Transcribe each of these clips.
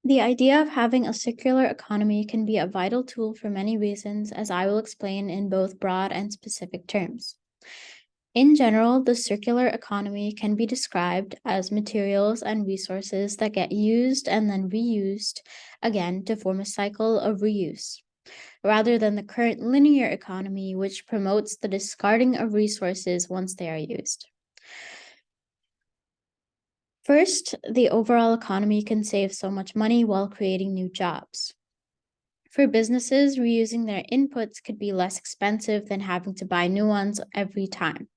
The idea of having a circular economy can be a vital tool for many reasons, as I will explain in both broad and specific terms. In general, the circular economy can be described as materials and resources that get used and then reused again to form a cycle of reuse, rather than the current linear economy, which promotes the discarding of resources once they are used. First, the overall economy can save so much money while creating new jobs. For businesses, reusing their inputs could be less expensive than having to buy new ones every time.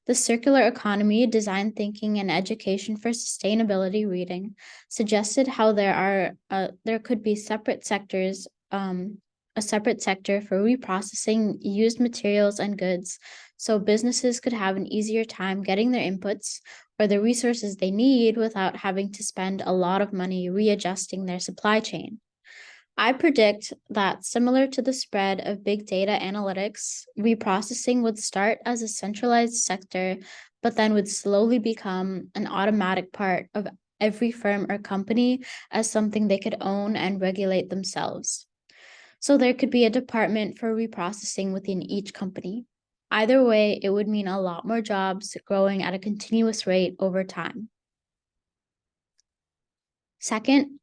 The circular economy, design thinking, and education for sustainability reading suggested how there could be separate sectors, a separate sector for reprocessing used materials and goods, so businesses could have an easier time getting their inputs or the resources they need without having to spend a lot of money readjusting their supply chain. I predict that, similar to the spread of big data analytics, reprocessing would start as a centralized sector, but then would slowly become an automatic part of every firm or company as something they could own and regulate themselves. So there could be a department for reprocessing within each company. Either way, it would mean a lot more jobs growing at a continuous rate over time. Second,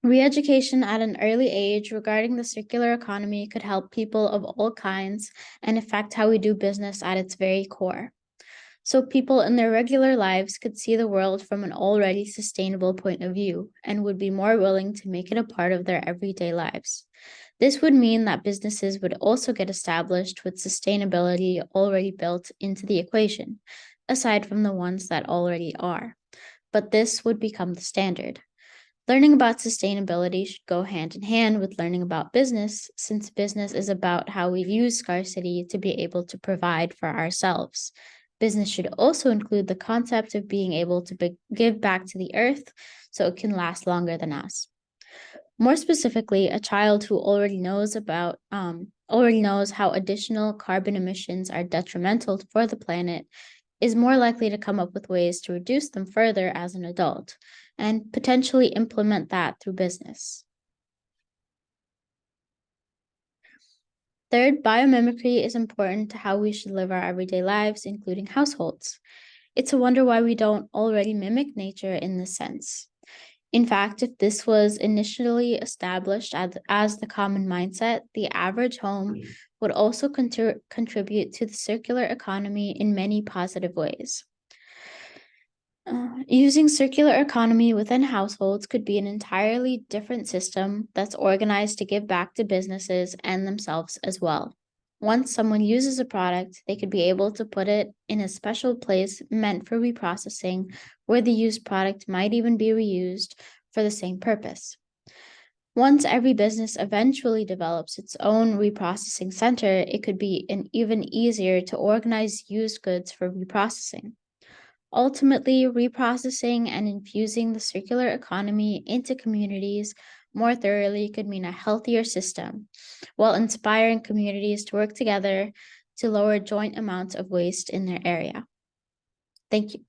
re-education at an early age regarding the circular economy could help people of all kinds and affect how we do business at its very core. So people in their regular lives could see the world from an already sustainable point of view and would be more willing to make it a part of their everyday lives. This would mean that businesses would also get established with sustainability already built into the equation, aside from the ones that already are. But this would become the standard. Learning about sustainability should go hand in hand with learning about business, since business is about how we use scarcity to be able to provide for ourselves. Business should also include the concept of being able to give back to the earth so it can last longer than us. More specifically, a child who already knows how additional carbon emissions are detrimental for the planet is more likely to come up with ways to reduce them further as an adult and potentially implement that through business. Third, biomimicry is important to how we should live our everyday lives, including households. It's a wonder why we don't already mimic nature in this sense. In fact, if this was initially established as the common mindset, the average home would also contribute to the circular economy in many positive ways. Using circular economy within households could be an entirely different system that's organized to give back to businesses and themselves as well. Once someone uses a product, they could be able to put it in a special place meant for reprocessing, where the used product might even be reused for the same purpose. Once every business eventually develops its own reprocessing center, it could be even easier to organize used goods for reprocessing. Ultimately, reprocessing and infusing the circular economy into communities more thoroughly could mean a healthier system, while inspiring communities to work together to lower joint amounts of waste in their area. Thank you.